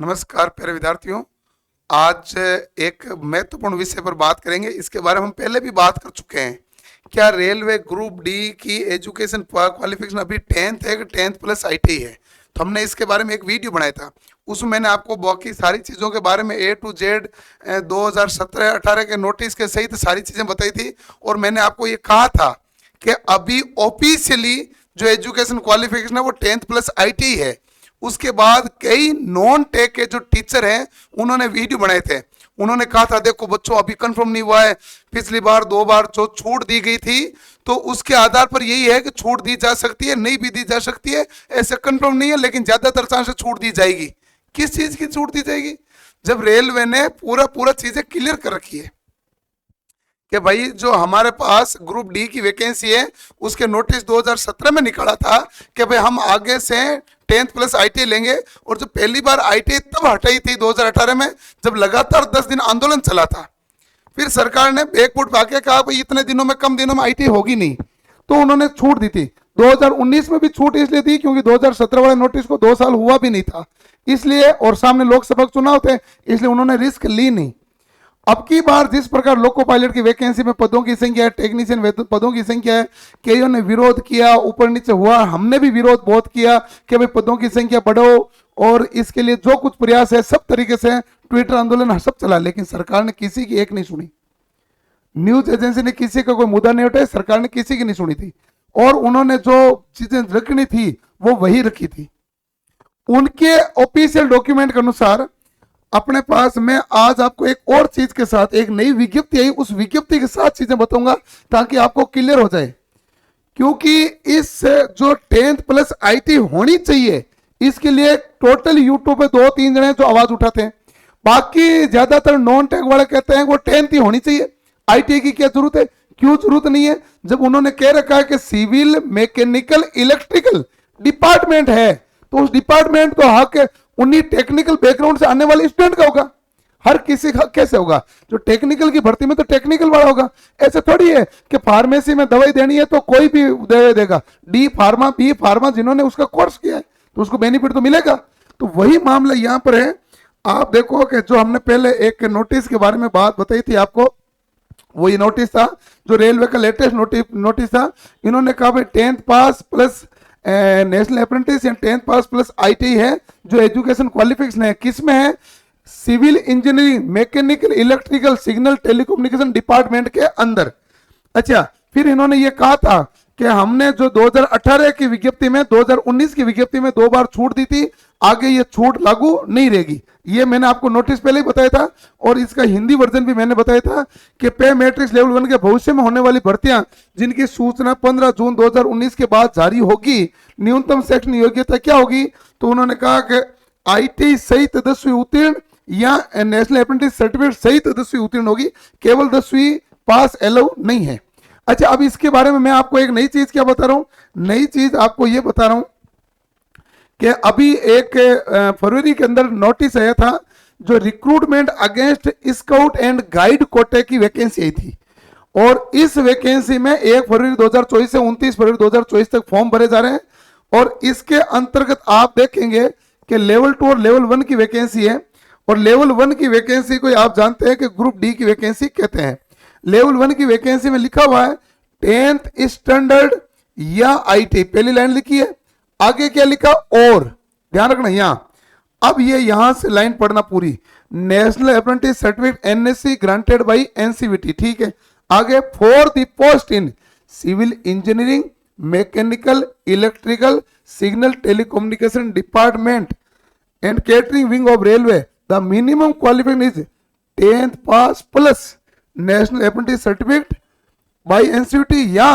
नमस्कार प्यारे विद्यार्थियों। आज एक महत्वपूर्ण विषय पर बात करेंगे। इसके बारे में हम पहले भी बात कर चुके हैं। क्या रेलवे ग्रुप डी की एजुकेशन क्वालिफिकेशन अभी 10th है कि 10th प्लस आईटी है? तो हमने इसके बारे में एक वीडियो बनाया था। उसमें मैंने आपको बाकी सारी चीज़ों के बारे में A to Z 2017-18 के नोटिस के सहित सारी चीज़ें बताई थी। और मैंने आपको ये कहा था कि अभी ऑफिशियली जो एजुकेशन क्वालिफिकेशन है वो 10th प्लस आईटी है। उसके बाद कई नॉन टेक के जो टीचर हैं उन्होंने वीडियो बनाए थे। उन्होंने कहा था देखो बच्चों अभी कंफर्म नहीं हुआ है, पिछली बार 2 बार जो छूट दी गई थी तो उसके आधार पर यही है कि छूट दी जा सकती है, नहीं भी दी जा सकती है, ऐसे कंफर्म नहीं है, लेकिन ज्यादातर चांस से छूट दी जाएगी। किस चीज की छूट दी जाएगी? जब रेलवे ने पूरा पूरा चीजें क्लियर कर रखी है कि भाई जो हमारे पास ग्रुप डी की वैकेंसी है उसके नोटिस 2017 में निकाला था कि भाई हम आगे से 10th प्लस आईटी लेंगे। और जो पहली बार आईटी तब हटाई थी 2018 में, जब लगातार 10 दिन आंदोलन चला था। फिर सरकार ने बैकफुट पाके कहा भाई इतने दिनों में, कम दिनों में आईटी होगी नहीं, तो उन्होंने छूट दी थी। 2019 में भी छूट इसलिए दी क्योंकि 2017 वाले नोटिस को 2 साल हुआ भी नहीं था, इसलिए, और सामने लोकसभा चुनाव थे, इसलिए उन्होंने रिस्क ली नहीं। अब की बार जिस प्रकार लोको पायलट की वैकेंसी में पदों की संख्या है, टेक्नीशियन पदों की संख्या है, कईयों ने विरोध किया, ऊपर नीचे हुआ, हमने भी विरोध बहुत किया कि भाई पदों की संख्या बढ़ो, और इसके लिए जो कुछ प्रयास है सब तरीके से ट्विटर आंदोलन सब चला, लेकिन सरकार ने किसी की एक नहीं सुनी। न्यूज एजेंसी ने किसी का कोई मुद्दा नहीं उठाया, सरकार ने किसी की नहीं सुनी थी, और उन्होंने जो चीजें रखनी थी वो वही रखी थी। उनके ऑफिशियल डॉक्यूमेंट के अनुसार अपने पास मैं आज आपको एक और चीज के साथ, एक नई विज्ञप्ति आई, उस विज्ञप्ति के साथ चीजें बताऊंगा ताकि आपको क्लियर हो जाए। क्योंकि इस जो 10th प्लस आईटी होनी चाहिए, इसके लिए टोटल यूट्यूब पे 2-3 जने जो आवाज उठाते हैं, बाकी ज्यादातर नॉन टेक वाले कहते हैं वो 10th ही होनी चाहिए, आईटी की क्या जरूरत है। क्यों जरूरत नहीं है? जब उन्होंने कह रखा है कि सिविल, मैकेनिकल, इलेक्ट्रिकल डिपार्टमेंट है, तो उस डिपार्टमेंट को हक उन्हीं टेक्निकल बैकग्राउंड से आने वाले स्टूडेंट का होगा। हर किसी का कैसे होगा? जो टेक्निकल की भर्ती में तो टेक्निकल वाला होगा। ऐसे थोड़ी है कि फार्मेसी में दवाई देनी है तो कोई भी दवाई देगा। डी फार्मा, बी फार्मा, जिन्होंने उसका कोर्स किया है तो उसको बेनिफिट तो मिलेगा। तो वही मामला यहां पर है। आप देखो कि जो हमने पहले एक नोटिस के बारे में बात बताई थी आपको, वो ये नोटिस था जो रेलवे का लेटेस्ट नोटिस था। इन्होंने कहा भाई 10th pass plus national apprentice या 10th पास प्लस आईटी है जो एजुकेशन क्वालिफिकेशन है, किस में है? Civil engineering, mechanical, electrical, signal telecommunication department के अंदर। अच्छा, फिर इन्होंने ये कहा था कि हमने जो 2018 की विज्ञप्ति में, 2019 की विज्ञप्ति में 2 बार छूट दी थी, आगे ये छूट लागू नहीं रहेगी। ये मैंने आपको नोटिस पहले ही बताया था, और इसका हिंदी वर्जन भी मैंने बताया था कि पे मैट्रिक्स लेवल 1 के भविष्य में होने वाली भर्तियां जिनकी सूचना 15 जून 2019 के बाद जारी होगी, न्यूनतम शैक्षणिक योग्यता क्या होगी? तो उन्होंने कहा कि आईटी सहित 10वीं उत्तीर्ण या नेशनल अप्रेंटिस सर्टिफिकेट सहित 10वीं उत्तीर्ण होगी, केवल 10वीं पास अलाउ नहीं है। अच्छा, अब इसके बारे में मैं आपको एक नई चीज क्या बता रहा हूं, नई चीज आपको यह बता रहा हूं कि अभी 1 फरवरी के अंदर नोटिस आया था जो recruitment against scout and guide कोटे की वैकेंसी आई थी, और इस वैकेंसी में 1 फरवरी 2024 से 29 फरवरी 2024 तक फॉर्म भरे जा रहे हैं। और इसके अंतर्गत आप देखेंगे कि लेवल 2 और लेवल 1 की वैकेंसी है, और लेवल 1 की वैकेंसी को आप जानते हैं कि ग्रुप डी की वैकेंसी कहते हैं। लेवल 1 की वैकेंसी में लिखा हुआ है 10th स्टैंडर्ड या आईटी, पहली लाइन लिखी है, आगे क्या लिखा? और ध्यान रखना यहां, अब ये यहां से लाइन पढ़ना पूरी, national apprentice certificate NSC granted by NCVT, ठीक है। आगे for the post in civil engineering, mechanical, electrical, signal telecommunication department and catering wing of railway, the minimum qualification is 10th pass plus national apprentice certificate by NCVT या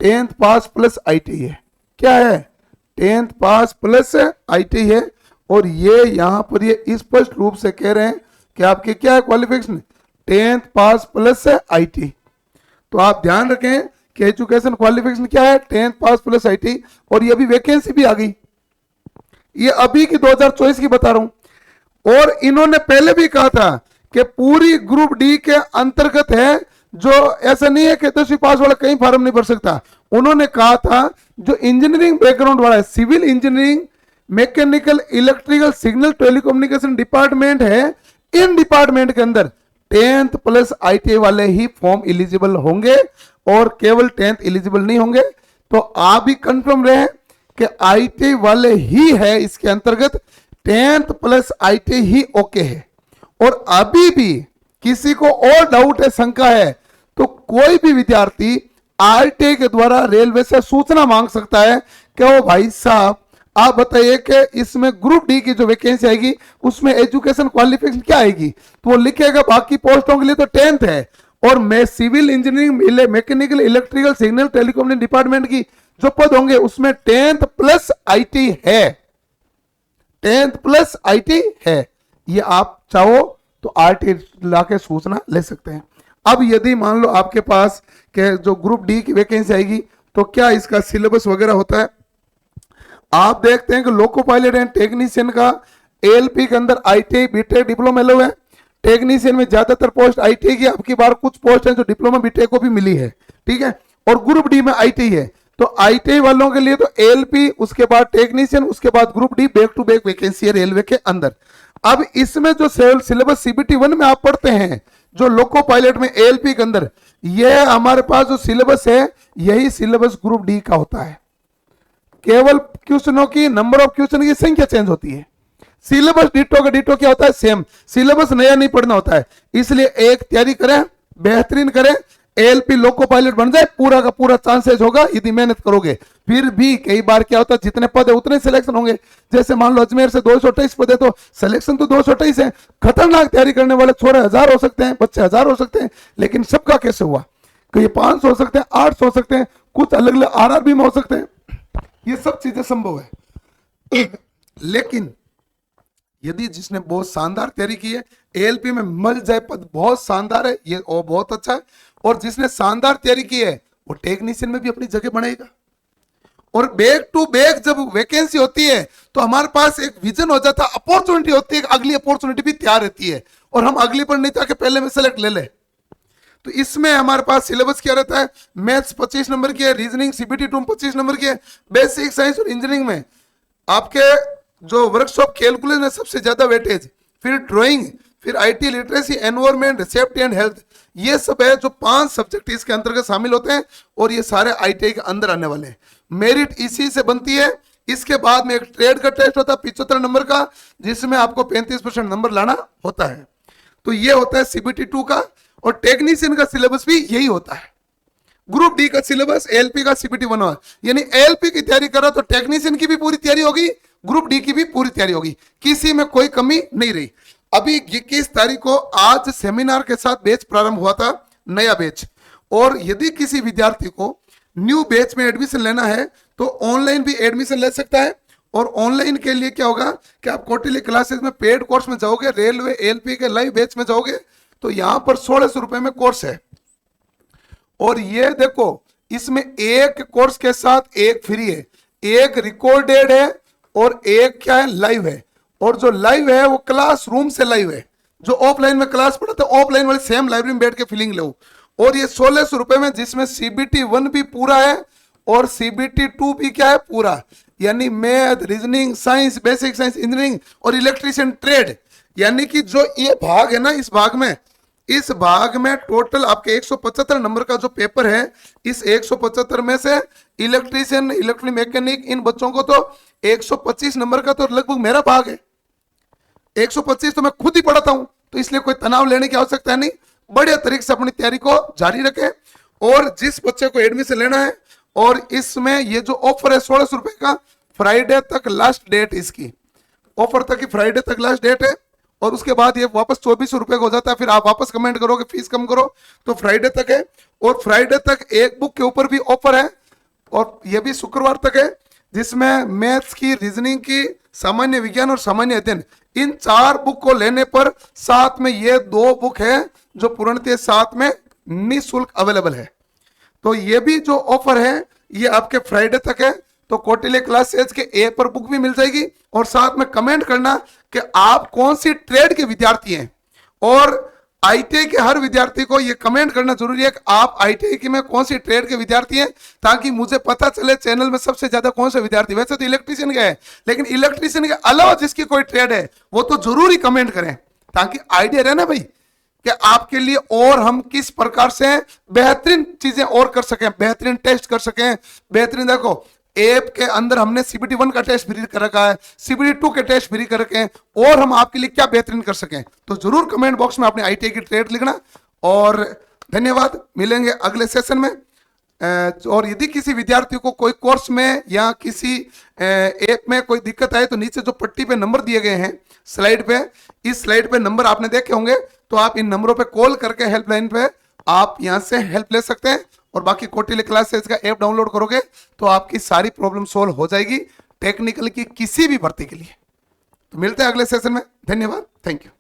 10th pass plus IT है। क्या है? 10th pass plus IT है। और ये यहां पर ये स्पष्ट रूप से कह रहे हैं कि आपके क्या है qualification? 10th pass plus IT. तो आप ध्यान रखें कि एजुकेशन क्वालिफिकेशन क्या है? 10th pass plus IT. और ये अभी वैकेंसी भी आ गई, ये अभी की 2024 की बता रहा हूं। और इन्होंने पहले भी कहा था कि पूरी ग्रुप डी के अंतर्गत है, जो ऐसा नहीं है कि 10वीं पास वाला कहीं फॉर्म नहीं भर सकता। उन्होंने कहा था जो इंजीनियरिंग बैकग्राउंड वाला है, civil engineering, mechanical electrical signal telecommunication department है, इन डिपार्टमेंट के अंदर 10th प्लस ITI वाले ही फॉर्म एलिजिबल होंगे और केवल 10th एलिजिबल नहीं होंगे। तो आप भी कंफर्म रहे कि ITI वाले ही है, इसके अंतर्गत 10th प्लस ITI ही ओके है। और अभी भी किसी को और डाउट है, शंका है, तो कोई भी विद्यार्थी ITI के द्वारा रेलवे से सूचना मांग सकता है कि वो भाई साहब आप बताइए कि इसमें ग्रुप डी की जो वैकेंसी आएगी उसमें एजुकेशन क्वालिफिकेशन क्या आएगी, तो वो लिखेगा बाकी पोस्टों के लिए तो 10th है, और मैं civil engineering mechanical electrical signal telecommunication department की जो पद होंगे उसमें 10th प्लस ITI है, 10th प्लस ITI है। ये आप चाहो तो RTI लाके सूचना ले सकते हैं। अब यदि मान लो आपके पास के जो ग्रुप डी की वैकेंसी आएगी तो क्या इसका सिलेबस वगैरह होता है, आप देखते हैं कि लोको पायलट एंड टेक्नीशियन का ALP के अंदर ITI BTech डिप्लोमा अलाउ है। टेक्नीशियन में ज्यादातर पोस्ट ITI की, आपकी बार कुछ पोस्ट है जो डिप्लोमा BTech को भी मिली है, ठीक है। और ग्रुप डी में ITI है, तो ITI वालों के लिए तो ALP, उसके बाद टेक्नीशियन, उसके बाद group D, back to back vacancy है रेलवे के अंदर। अब इसमें जो सिलेबस CBT 1 में आप पढ़ते हैं, जो लोको पायलट में ALP के अंदर, यह हमारे पास जो सिलेबस है यही सिलेबस ग्रुप डी का होता है। केवल क्वेश्चनों की, नंबर ऑफ क्वेश्चन की संख्या चेंज होती है, सिलेबस डिटो का डिटो क्या होता है, सेम। सिलेबस नया नहीं पढ़ना होता है, इसलिए एक तैयारी करें, बेहतरीन करें, ALP लोको पायलट बन जाए, पूरा का पूरा चांसेस होगा यदि मेहनत करोगे। फिर भी कई बार क्या होता है, जितने पद है उतने सिलेक्शन होंगे। जैसे मान लो अजमेर से 228 पद है तो सिलेक्शन तो 228 है। खतरनाक तैयारी करने वाले छोरे 1000 हो सकते हैं, बच्चे 1000 हो सकते हैं, लेकिन सबका कैसे हुआ कि ये 500 हो सकते हैं, 800 हो सकते हैं, कुछ अलग अलग RRB में हो सकते हैं, ये सब चीजें संभव है। लेकिन यदि जिसने बहुत शानदार तैयारी की है, ALP में मिल जाए पद बहुत शानदार है, ये और बहुत अच्छा है। और जिसने शानदार तैयारी की है वो टेक्नीशियन में भी अपनी जगह बनाएगा। और बैक टू बैक जब वैकेंसी होती है तो हमारे पास एक विजन हो जाता है, अपॉर्चुनिटी होती है, अगली अपॉर्चुनिटी भी तैयार रहती है, और हम अगली पर नहीं जाके पहले में सेलेक्ट ले ले। तो इसमें हमारे पास सिलेबस क्या रहता है, मैथ्स 25 नंबर की है, रीजनिंग CBT 2 25 नंबर की है, बेसिक साइंस और इंजीनियरिंग में आपके जो वर्कशॉप कैलकुलेशन है सबसे ज्यादा वेटेज, फिर ड्राइंग, फिर IT literacy, environment, safety and health, ये सब है जो 5 सब्जेक्ट इसके अंतर्गत शामिल होते हैं, और ये सारे ITI के अंदर आने वाले हैं। मेरिट इसी से बनती है। इसके बाद में एक ट्रेड का टेस्ट होता है 75 नंबर का, जिसमें आपको 35% नंबर लाना होता है। तो ये होता है CBT 2 का, और टेक्नीशियन का सिलेबस भी यही होता है। ग्रुप डी का सिलेबस ALP का CBT 1, यानी ALP की तैयारी कर रहा तो टेक्नीशियन की भी पूरी तैयारी होगी, ग्रुप डी की भी पूरी तैयारी होगी, किसी में कोई कमी नहीं रही। अभी 21 तारीख को आज सेमिनार के साथ बैच प्रारंभ हुआ था, नया बैच। और यदि किसी विद्यार्थी को न्यू बैच में एडमिशन लेना है तो ऑनलाइन भी एडमिशन ले सकता है। और ऑनलाइन के लिए क्या होगा कि आप कौटिल्य क्लासेस में पेड कोर्स में जाओगे, रेलवे ALP के लाइव बैच में जाओगे तो यहां पर 1600 रुपए में कोर्स है। और ये देखो, इसमें एक कोर्स के साथ एक फ्री है, एक रिकॉर्डेड है और एक क्या है, लाइव है। और जो लाइव है वो क्लासरूम से लाइव है, जो ऑफलाइन में क्लास पढ़ते ऑफलाइन वाली सेम लाइब्रेरी में बैठ के फीलिंग लो। और ये 1600 रुपए में, जिसमें CBT 1 भी पूरा है और CBT 2 भी क्या है, पूरा, यानी math, reasoning, science, basic science, engineering और इलेक्ट्रीशियन ट्रेड, यानी कि जो ये भाग है ना, इस भाग में टोटल आपके 175 नंबर का जो पेपर है, इस 175 में से इलेक्ट्रीशियन, इलेक्ट्रिक मैकेनिक, इन बच्चों को तो 125 नंबर का तो लगभग मेरा भाग है। 125 तो मैं खुद ही पढ़ाता हूं, तो इसलिए कोई तनाव लेने की आवश्यकता नहीं। बढ़िया तरीके से अपनी तैयारी को जारी रखें। और जिस बच्चे को एडमिशन लेना है, और इसमें ये जो ऑफर है 1600 रुपए का, फ्राइडे तक लास्ट डेट, इसकी ऑफर तक की फ्राइडे तक लास्ट डेट है। और उसके बाद ये वापस 2400 रुपए का हो जाता है। फिर आप वापस कमेंट करोगे फीस कम करो, तो फ्राइडे तक है। और फ्राइडे तक एक बुक के ऊपर भी ऑफर है, और ये भी शुक्रवार तक है, जिसमें मैथ्स की, रीजनिंग की, सामान्य विज्ञान और सामान्य अध्ययन, इन 4 बुक को लेने पर साथ में ये 2 बुक है जो पूर्णतः साथ में निःशुल्क अवेलेबल है। तो ये भी जो ऑफर है ये आपके फ्राइडे तक है। तो कौटिल्य क्लासेज के A पर बुक भी मिल जाएगी। और साथ में कमेंट करना कि आप कौन सी ट्रेड के विद्यार्थी हैं और आईटीआई के हर विद्यार्थी को ये कमेंट करना जरूरी है कि आप आईटीआई की में कौन सी ट्रेड के विद्यार्थी हैं, ताकि मुझे पता चले चैनल में सबसे ज्यादा कौन सा विद्यार्थी। वैसे तो इलेक्ट्रीशियन का है, लेकिन इलेक्ट्रीशियन के अलावा जिसकी कोई ट्रेड है वो तो जरूरी कमेंट करें, ताकि आइडिया रहे ना भाई कि आपके लिए और हम किस प्रकार से बेहतरीन चीजें और कर सकें, बेहतरीन टेस्ट कर सकें, बेहतरीन। देखो ऐप के अंदर हमने CBT 1 का टेस्ट फ्री कर रखा है, CBT 2 के टेस्ट फ्री कर रखे हैं, और हम आपके लिए क्या बेहतरीन कर सकें। तो जरूर कमेंट बॉक्स में अपने आईटीआई की ट्रेड लिखना। और धन्यवाद, मिलेंगे अगले सेशन में। और यदि किसी विद्यार्थी को कोई कोर्स में या किसी ऐप में कोई दिक्कत आए तो नीचे जो पट्टी पे नंबर दिए गए हैं स्लाइड पे, इस स्लाइड पे नंबर आपने देखे होंगे, तो आप इन नंबरों पे कॉल करके हेल्पलाइन पे आप यहां से हेल्प ले सकते हैं। और बाकी कौटिल्य क्लासेस का ऐप डाउनलोड करोगे तो आपकी सारी प्रॉब्लम सोल्व हो जाएगी टेक्निकल की किसी भी भर्ती के लिए। तो मिलते हैं अगले सेशन में। धन्यवाद, थैंक यू।